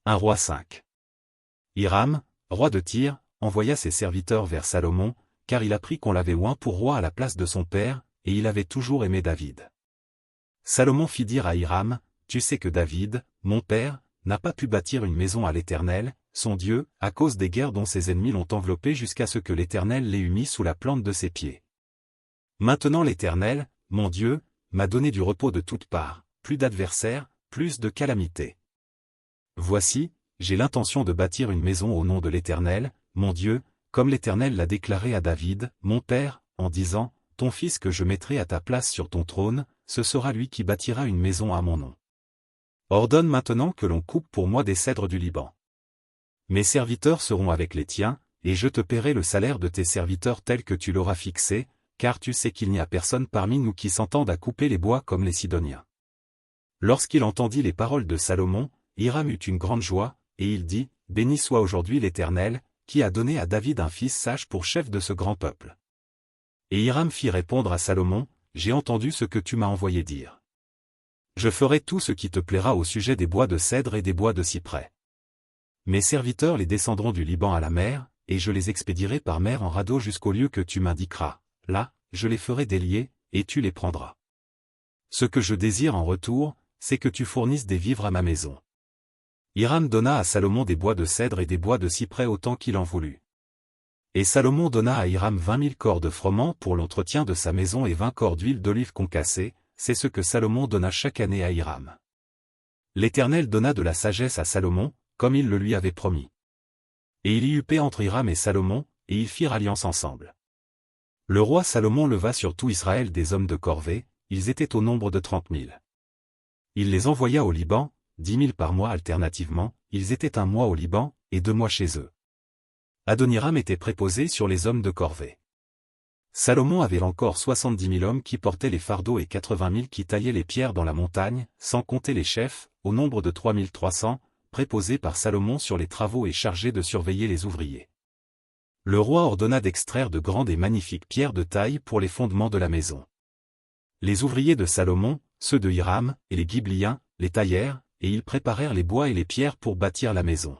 1 Roi 5. Hiram, roi de Tyr, envoya ses serviteurs vers Salomon, car il apprit qu'on l'avait oint pour roi à la place de son père, et il avait toujours aimé David. Salomon fit dire à Hiram, « Tu sais que David, mon père, n'a pas pu bâtir une maison à l'Éternel, son Dieu, à cause des guerres dont ses ennemis l'ont enveloppé jusqu'à ce que l'Éternel l'ait mis sous la plante de ses pieds. Maintenant l'Éternel, mon Dieu, m'a donné du repos de toutes parts, plus d'adversaires, plus de calamités. Voici, j'ai l'intention de bâtir une maison au nom de l'Éternel, mon Dieu, comme l'Éternel l'a déclaré à David, mon père, en disant, « Ton fils que je mettrai à ta place sur ton trône, ce sera lui qui bâtira une maison à mon nom. Ordonne maintenant que l'on coupe pour moi des cèdres du Liban. Mes serviteurs seront avec les tiens, et je te paierai le salaire de tes serviteurs tel que tu l'auras fixé, car tu sais qu'il n'y a personne parmi nous qui s'entende à couper les bois comme les Sidoniens. » Lorsqu'il entendit les paroles de Salomon, Hiram eut une grande joie, et il dit, « Béni soit aujourd'hui l'Éternel, qui a donné à David un fils sage pour chef de ce grand peuple. » Et Hiram fit répondre à Salomon, « J'ai entendu ce que tu m'as envoyé dire. Je ferai tout ce qui te plaira au sujet des bois de cèdre et des bois de cyprès. Mes serviteurs les descendront du Liban à la mer, et je les expédierai par mer en radeau jusqu'au lieu que tu m'indiqueras. Là, je les ferai délier, et tu les prendras. Ce que je désire en retour, c'est que tu fournisses des vivres à ma maison. » Hiram donna à Salomon des bois de cèdre et des bois de cyprès autant qu'il en voulut. Et Salomon donna à Hiram 20 000 corps de froment pour l'entretien de sa maison et 20 corps d'huile d'olive concassée, c'est ce que Salomon donna chaque année à Hiram. L'Éternel donna de la sagesse à Salomon, comme il le lui avait promis. Et il y eut paix entre Hiram et Salomon, et ils firent alliance ensemble. Le roi Salomon leva sur tout Israël des hommes de corvée, ils étaient au nombre de 30 000. Il les envoya au Liban, 10 000 par mois alternativement, ils étaient 1 mois au Liban, et 2 mois chez eux. Adoniram était préposé sur les hommes de corvée. Salomon avait encore 70 000 hommes qui portaient les fardeaux et 80 000 qui taillaient les pierres dans la montagne, sans compter les chefs, au nombre de 3 300, préposés par Salomon sur les travaux et chargés de surveiller les ouvriers. Le roi ordonna d'extraire de grandes et magnifiques pierres de taille pour les fondements de la maison. Les ouvriers de Salomon, ceux de Hiram, et les Ghibliens, les taillèrent, et ils préparèrent les bois et les pierres pour bâtir la maison.